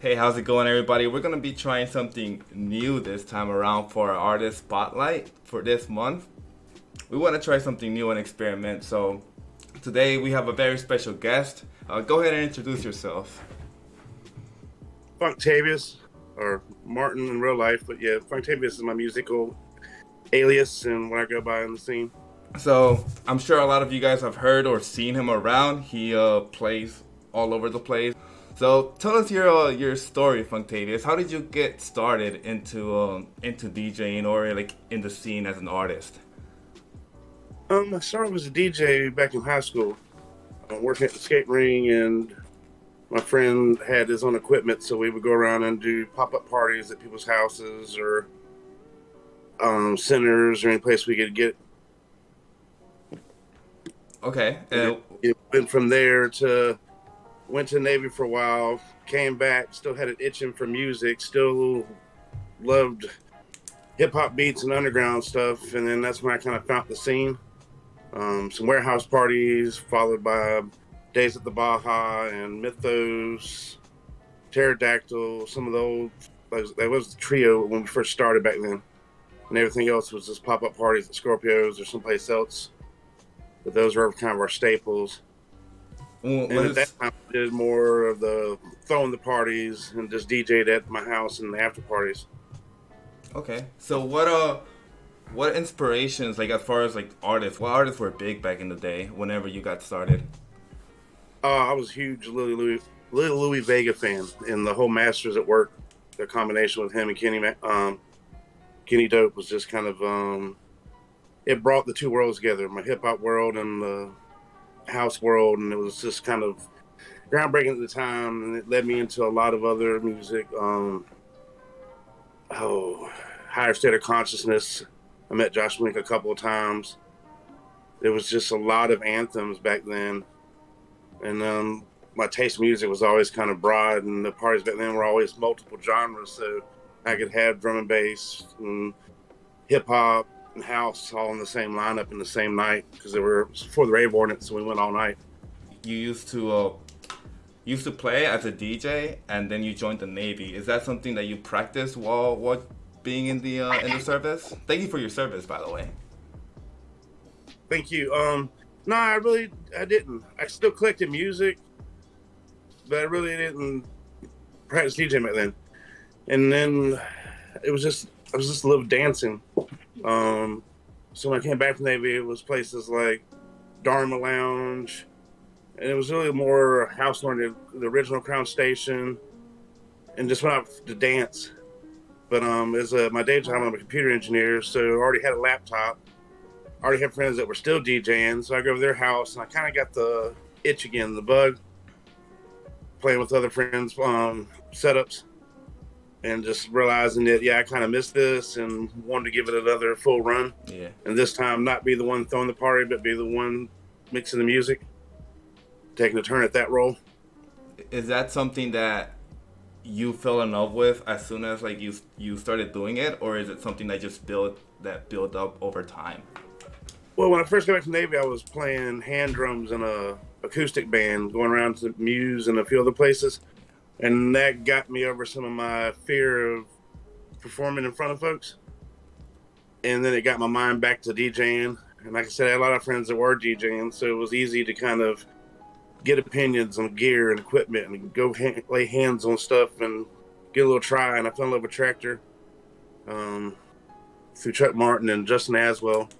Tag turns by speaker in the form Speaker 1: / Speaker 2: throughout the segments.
Speaker 1: Hey, how's it going, everybody? We're gonna be trying something new this time around for our artist spotlight for this month. We want to try something new and experiment. So today we have a very special guest. Go ahead and introduce yourself.
Speaker 2: Funktavius, or Martin in real life, but yeah, Funktavius is my musical alias and what I go by in the scene.
Speaker 1: So I'm sure a lot of you guys have heard or seen him around. He plays all over the place. So tell us your story, Funktavius. How did you get started into DJing or like in the scene as an artist?
Speaker 2: I started as a DJ back in high school, working at the skate ring, and my friend had his own equipment, so we would go around and do pop-up parties at people's houses or centers or any place we could get.
Speaker 1: Okay.
Speaker 2: It went from there to went to the Navy for a while, came back, still had it itching for music, still loved hip hop beats and underground stuff, and then that's when I kind of found the scene. Some warehouse parties, followed by Days at the Baja and Mythos, Pterodactyl, some of those. That was the trio when we first started back then, and everything else was just pop up parties at Scorpios or someplace else. But those were kind of our staples. And at that time, I did more of the throwing the parties and just DJ'd at my house and the after parties.
Speaker 1: Okay. So what inspirations, like as far as like artists, what artists were big back in the day whenever you got started?
Speaker 2: I was a huge Little Louis Vega fan, and the whole Masters at Work, the combination with him and Kenny Dope was just kind of it brought the two worlds together, my hip hop world and the house world, and it was just kind of groundbreaking at the time, and it led me into a lot of other music. Higher State of Consciousness. I met Josh Wink a couple of times. There was just a lot of anthems back then, and my taste in music was always kind of broad, and the parties back then were always multiple genres, so I could have drum and bass and hip hop and house all in the same lineup in the same night because they were before the rave ordinance, so we went all night.
Speaker 1: You used to play as a DJ, and then you joined the Navy. Is that something that you practiced while being in the service? Thank you for your service, by the way.
Speaker 2: Thank you. No, I didn't. I still collected music, but I really didn't practice DJing back then. And then I was just love dancing. So when I came back from the Navy, it was places like Dharma Lounge, and it was really more house oriented. The original Crown Station, and just went out to dance. But as my day job, I'm a computer engineer, so I already had a laptop. I already had friends that were still DJing, so I go over their house, and I kind of got the itch again, the bug, playing with other friends' setups, and just realizing that, yeah, I kind of missed this and wanted to give it another full run.
Speaker 1: Yeah.
Speaker 2: And this time not be the one throwing the party, but be the one mixing the music, taking a turn at that role.
Speaker 1: Is that something that you fell in love with as soon as like you started doing it, or is it something that just built up over time?
Speaker 2: Well, when I first got back from the Navy, I was playing hand drums in a acoustic band, going around to Muse and a few other places. And that got me over some of my fear of performing in front of folks. And then it got my mind back to DJing. And like I said, I had a lot of friends that were DJing, so it was easy to kind of get opinions on gear and equipment and go lay hands on stuff and get a little try. And I fell in love with Tractor through Chuck Martin and Justin Aswell.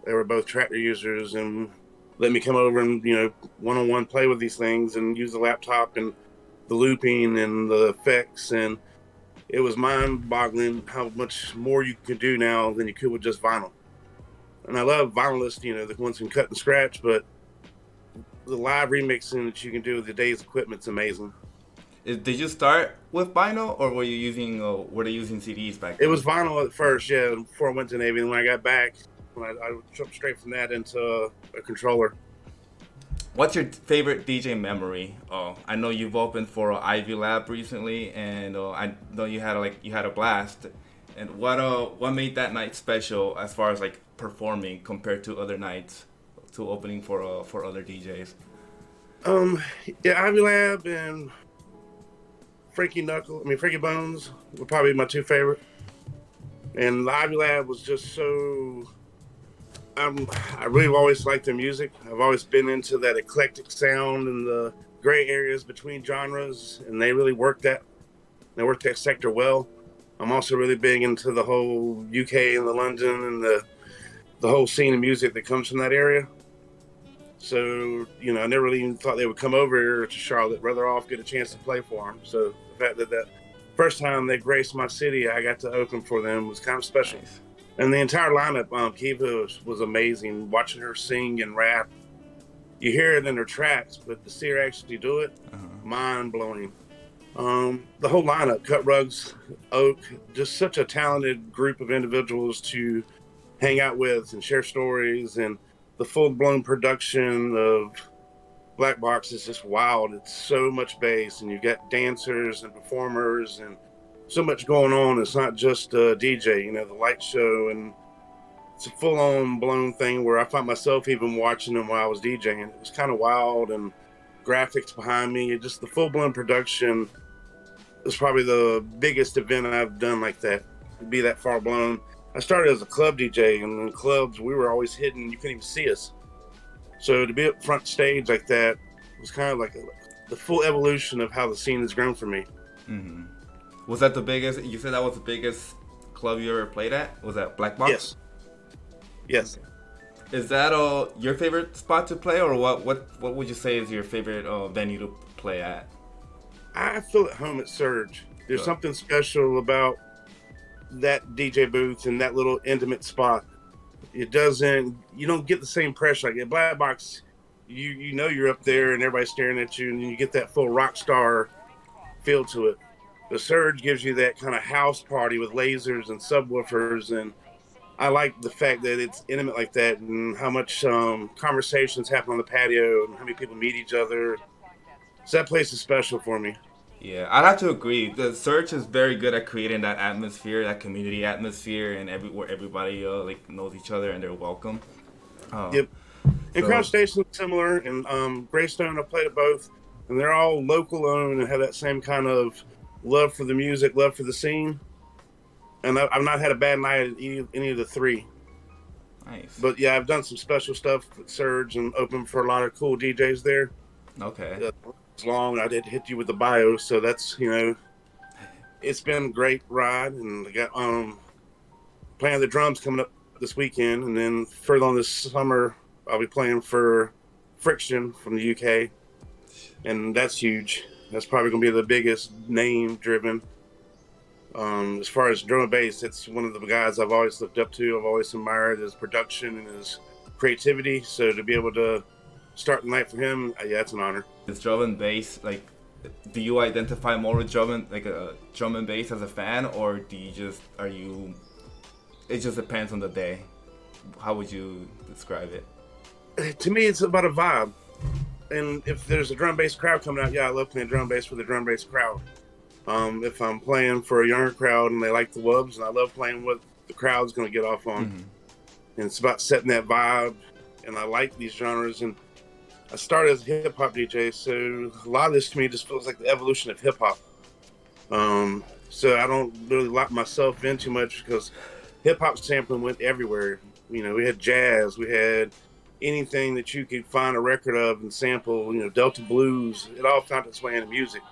Speaker 2: They were both Tractor users and let me come over and, one-on-one play with these things and use the laptop and the looping and the effects, and it was mind-boggling how much more you can do now than you could with just vinyl. And I love vinylists, the ones who can cut and scratch, but the live remixing that you can do with today's equipment's amazing.
Speaker 1: Did you start with vinyl, or were they using CDs back then?
Speaker 2: It was vinyl at first, yeah, before I went to the Navy. And when I got back, I jumped straight from that into a controller.
Speaker 1: What's your favorite DJ memory? I know you've opened for Ivy Lab recently, and I know you had a blast. And what made that night special as far as like performing compared to other nights, to opening for other DJs?
Speaker 2: Yeah, Ivy Lab and Frankie Bones were probably my two favorite. And the Ivy Lab was just so. I really always liked their music. I've always been into that eclectic sound and the gray areas between genres, and they really worked that. They worked that sector well. I'm also really big into the whole UK and the London and the whole scene of music that comes from that area. So, I never really even thought they would come over here to Charlotte. Rather off get a chance to play for them. So the fact that first time they graced my city, I got to open for them was kind of special.
Speaker 1: Nice.
Speaker 2: And the entire lineup, Kiva was amazing. Watching her sing and rap, you hear it in her tracks, but to see her actually do it, mind blowing. The whole lineup, Cut Rugs, Oak, just such a talented group of individuals to hang out with and share stories, and the full-blown production of Black Box is just wild. It's so much bass, and you've got dancers and performers and so much going on. It's not just a DJ, the light show, and it's a full-on blown thing where I found myself even watching them while I was DJing. It was kind of wild, and graphics behind me, just the full-blown production is probably the biggest event I've done like that, to be that far blown. I started as a club DJ, and in clubs, we were always hidden. You couldn't even see us. So to be up front stage like that was kind of like the full evolution of how the scene has grown for me.
Speaker 1: Mm-hmm. Was that the biggest? You said that was the biggest club you ever played at? Was that Black Box?
Speaker 2: Yes.
Speaker 1: Okay. Is that your favorite spot to play, or what would you say is your favorite venue to play at?
Speaker 2: I feel at home at Surge. There's something special about that DJ booth and that little intimate spot. You don't get the same pressure. Like at Black Box, you know you're up there and everybody's staring at you, and you get that full rock star feel to it. The Surge gives you that kind of house party with lasers and subwoofers, and I like the fact that it's intimate like that, and how much conversations happen on the patio and how many people meet each other. So that place is special for me.
Speaker 1: Yeah, I'd have to agree. The Search is very good at creating that atmosphere, that community atmosphere, and where everybody knows each other and they're welcome.
Speaker 2: Yep. And Crown Station's similar, and Greystone, I've played at both, and they're all local owned and have that same kind of love for the music, love for the scene. And I've not had a bad night at any of the three.
Speaker 1: Nice.
Speaker 2: But yeah, I've done some special stuff with Surge and opened for a lot of cool DJs there.
Speaker 1: Okay.
Speaker 2: It's long. I did hit you with the bio, so that's it's been a great ride, and I got playing the drums coming up this weekend, and then further on this summer I'll be playing for Friction from the UK, and that's huge. That's probably gonna be the biggest name driven. As far as drum and bass, it's one of the guys I've always looked up to. I've always admired his production and his creativity. So to be able to start the night for him, yeah, it's an honor.
Speaker 1: Is drum and bass, do you identify more with drum and bass as a fan, or it just depends on the day? How would you describe it?
Speaker 2: To me, it's about a vibe. And if there's a drum bass crowd coming out, yeah, I love playing drum bass for the drum bass crowd. If I'm playing for a younger crowd and they like the wubs, and I love playing what the crowd's going to get off on. Mm-hmm. And it's about setting that vibe, and I like these genres. And I started as a hip-hop DJ, so a lot of this to me just feels like the evolution of hip-hop. So I don't really lock myself in too much, because hip-hop sampling went everywhere. We had jazz, we had anything that you could find a record of and sample, Delta blues. It all found its way into music.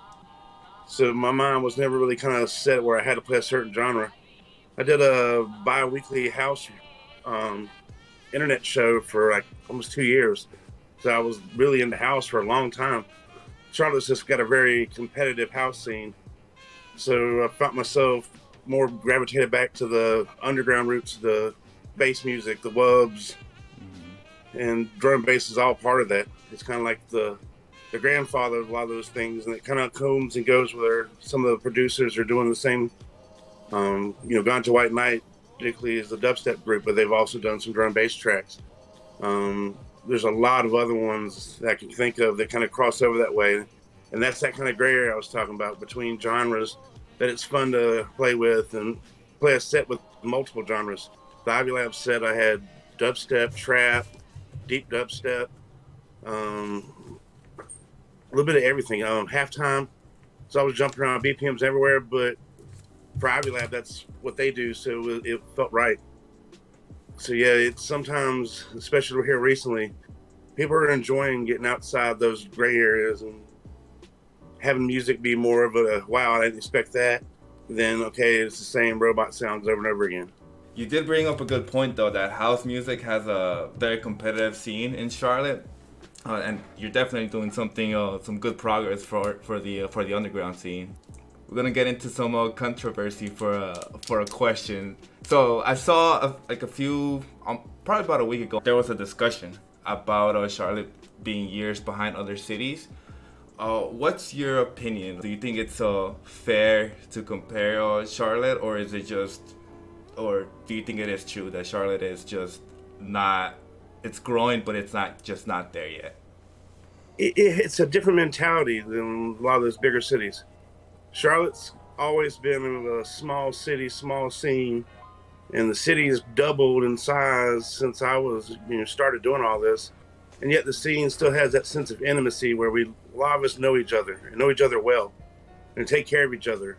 Speaker 2: So my mind was never really kind of set where I had to play a certain genre. I did a bi-weekly house internet show for almost 2 years. So I was really into house for a long time. Charlotte's just got a very competitive house scene. So I found myself more gravitated back to the underground roots, the bass music, the wubs, and drum and bass is all part of that. It's kind of like the grandfather of a lot of those things, and it kind of comes and goes where some of the producers are doing the same. Gone to White Night, particularly, is the dubstep group, but they've also done some drum and bass tracks. There's a lot of other ones that I can think of that kind of cross over that way, and that's that kind of gray area I was talking about between genres that it's fun to play with and play a set with multiple genres. The Ivy Lab set, I had dubstep, trap, deep dubstep, a little bit of everything. Halftime, So I was jumping around BPMs everywhere, but for Ivy Lab, that's what they do, so it felt right. So yeah, it's sometimes, especially here recently, people are enjoying getting outside those gray areas and having music be more of a wow, I didn't expect that. Then okay, it's the same robot sounds over and over again.
Speaker 1: You did bring up a good point though that house music has a very competitive scene in Charlotte, and you're definitely doing something, some good progress for the underground scene. We're gonna get into some controversy for a question. So I saw like a few, probably about a week ago, there was a discussion about Charlotte being years behind other cities. What's your opinion? Do you think it's fair to compare Charlotte, or is it just, or do you think it is true that Charlotte is just not, it's growing, but it's not just not there yet?
Speaker 2: It's a different mentality than a lot of those bigger cities. Charlotte's always been a small city, small scene, and the city has doubled in size since I was, started doing all this. And yet the scene still has that sense of intimacy where a lot of us know each other and know each other well and take care of each other.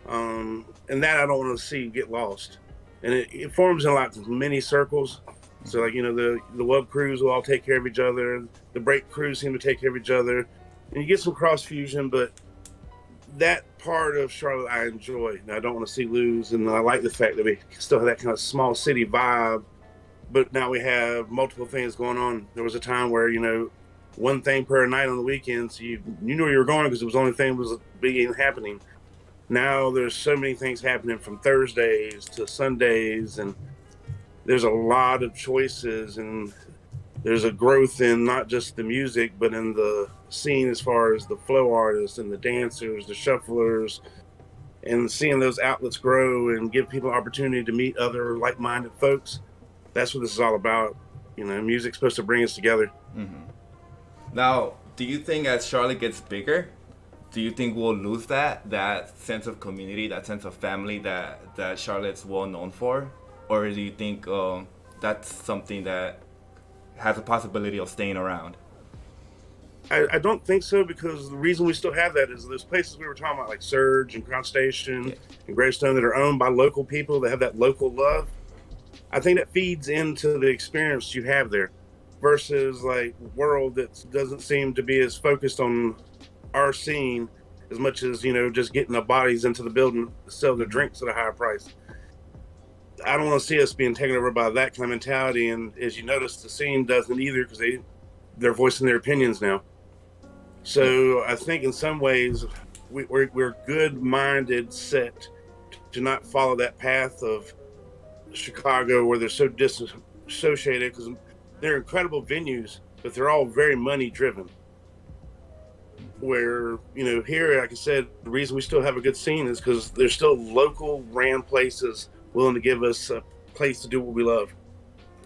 Speaker 2: And that I don't want to see get lost. And it forms in like many circles. So like, the web crews will all take care of each other. The break crews seem to take care of each other. And you get some cross fusion, but that part of Charlotte I enjoy and I don't want to see lose. And I like the fact that we still have that kind of small city vibe, but now we have multiple things going on. There was a time where, one thing per night on the weekends, you knew where you were going because it was the only thing that was being happening. Now there's so many things happening from Thursdays to Sundays, and there's a lot of choices, and there's a growth in not just the music, but in the scene as far as the flow artists and the dancers, the shufflers, and seeing those outlets grow and give people opportunity to meet other like-minded folks. That's what this is all about. Music's supposed to bring us together.
Speaker 1: Mm-hmm. Now, do you think as Charlotte gets bigger, do you think we'll lose that sense of community, that sense of family that Charlotte's well known for? Or do you think that's something that has a possibility of staying around?
Speaker 2: I don't think so, because the reason we still have that is those places we were talking about, like Surge and Crown Station, yeah, and Greystone, that are owned by local people that have that local love. I think that feeds into the experience you have there, versus like World that doesn't seem to be as focused on our scene as much as, just getting the bodies into the building to sell their drinks at a higher price. I don't want to see us being taken over by that kind of mentality. And as you notice, the scene doesn't either, because they're voicing their opinions now. So I think in some ways we're good-minded set to not follow that path of Chicago, where they're so disassociated, because they're incredible venues, but they're all very money-driven. Where, here, like I said, the reason we still have a good scene is because there's still local ran places willing to give us a place to do what we love.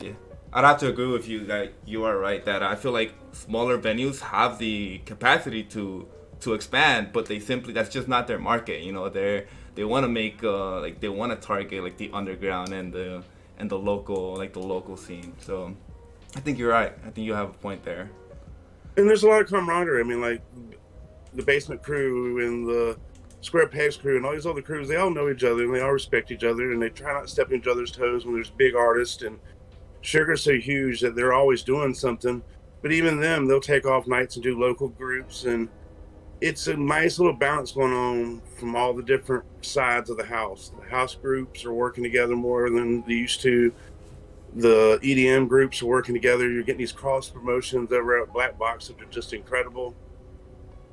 Speaker 1: Yeah, I'd have to agree with you that you are right, that I feel like smaller venues have the capacity to expand, but that's just not their market. They want to make they want to target like the underground and the local scene. So I think you're right. I think you have a point there.
Speaker 2: And there's a lot of camaraderie. I mean, like the Basement crew and the Square Pegs crew and all these other crews, they all know each other and they all respect each other, and they try not to step on each other's toes when there's big artists. And Sugar's so huge that they're always doing something. But even them, they'll take off nights and do local groups. And it's a nice little balance going on from all the different sides of the house. The house groups are working together more than they used to. The EDM groups are working together. You're getting these cross promotions over at Black Box that are just incredible.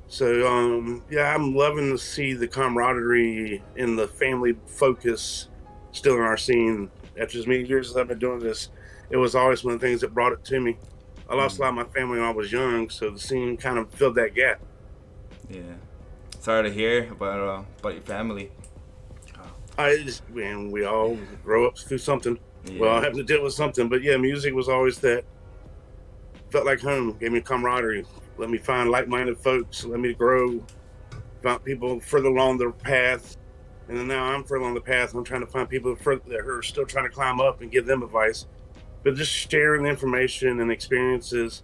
Speaker 2: So, yeah, I'm loving to see the camaraderie and the family focus still in our scene. After as many years as I've been doing this, it was always one of the things that brought it to me. I lost a lot of my family when I was young, so the scene kind of filled that gap.
Speaker 1: Yeah. Sorry to hear about your family.
Speaker 2: We all grow up through something.
Speaker 1: Yeah.
Speaker 2: Well, I have to deal with something. But yeah, music was always that. Felt like home, gave me camaraderie. Let me find like-minded folks. Let me grow. Found people further along the path. And then now I'm further along the path. I'm trying to find people that are still trying to climb up and give them advice. But just sharing information and experiences,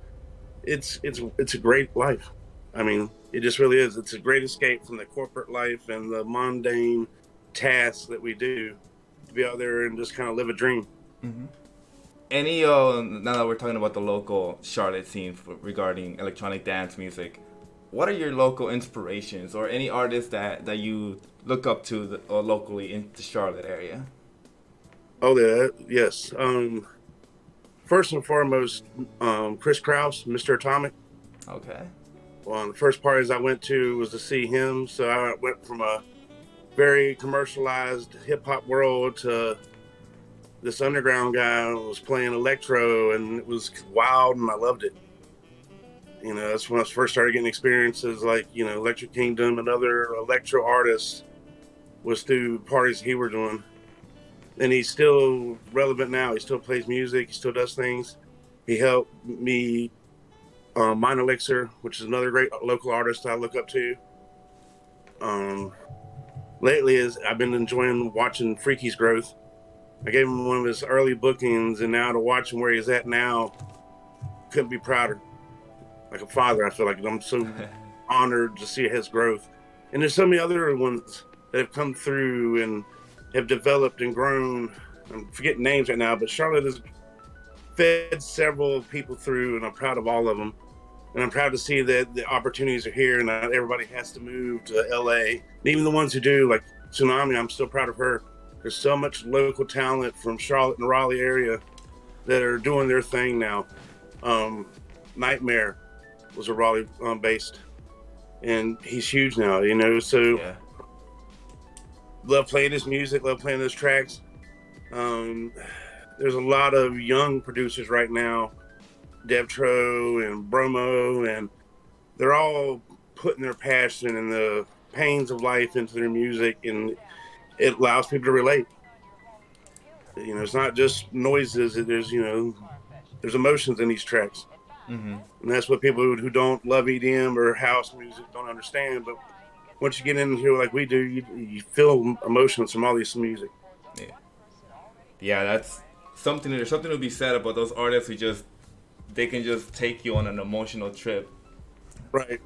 Speaker 2: it's a great life. I mean, It just really is. It's a great escape from the corporate life and the mundane tasks that we do, to be out there and just kind of live a dream.
Speaker 1: Mm-hmm. Any now that we're talking about the local Charlotte scene regarding electronic dance music, what are your local inspirations or any artists that you look up to locally in the Charlotte area?
Speaker 2: Oh, yeah, yes. First and foremost, Chris Kraus, Mr. Atomic.
Speaker 1: Okay.
Speaker 2: Well, the first parties I went to was to see him, so I went from a very commercialized hip hop world to this underground guy who was playing electro, and it was wild, and I loved it. You know, that's when I first started getting experiences like, you know, Electric Kingdom and other electro artists was through parties he were doing. And he's still relevant now. He still plays music. He still does things. He helped me, Mine Elixir, which is another great local artist I look up to. Lately, I've been enjoying watching Freaky's growth. I gave him one of his early bookings, and now to watch him where he's at now, couldn't be prouder. Like a father, I feel like I'm so honored to see his growth. And there's so many other ones that have come through and have developed and grown. I'm forgetting names right now, but Charlotte has fed several people through, and I'm proud of all of them. And I'm proud to see that the opportunities are here and not everybody has to move to LA. And even the ones who do, like Tsunami, I'm still proud of her. There's so much local talent from Charlotte and Raleigh area that are doing their thing now. Nightmare was a Raleigh based, and he's huge now, you know, so yeah. Love playing his music, love playing his tracks. There's a lot of young producers right now, Devtro and Bromo, and they're all putting their passion and the pains of life into their music, and it allows people to relate. You know, it's not just noises. There's, you know, there's emotions in these tracks. Mm-hmm. And that's what people who don't love EDM or house music don't understand. But once you get in here like we do, you feel emotions from all this music.
Speaker 1: Yeah. Yeah, that's something. There's something to be said about those artists who they can just take you on an emotional trip.
Speaker 2: Right.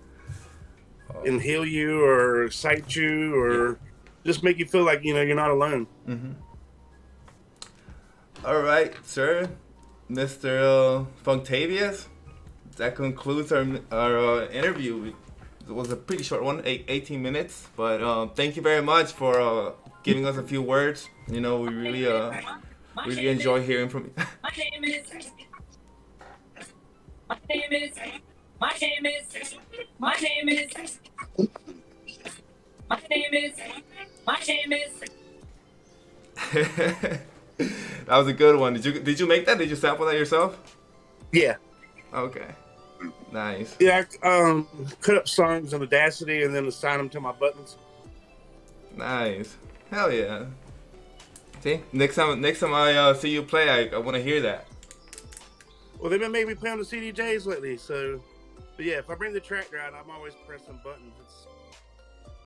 Speaker 2: And heal you or excite you or just make you feel like, you know, you're not alone.
Speaker 1: Mm-hmm. All right, sir. Mr. Funktavius, that concludes our interview. It was a pretty short one, 18 minutes. But thank you very much for giving us a few words. You know, we really enjoy hearing from you. My name is... That was a good one. Did you make that? Did you sample that yourself?
Speaker 2: Yeah.
Speaker 1: Okay. Nice.
Speaker 2: Yeah, I cut up songs on Audacity and then assign them to my buttons.
Speaker 1: Nice. Hell yeah. See, next time I see you play, I want to hear that.
Speaker 2: Well, they've been making me play on the CDJs lately, so. But yeah, if I bring the track out, I'm always pressing buttons. It's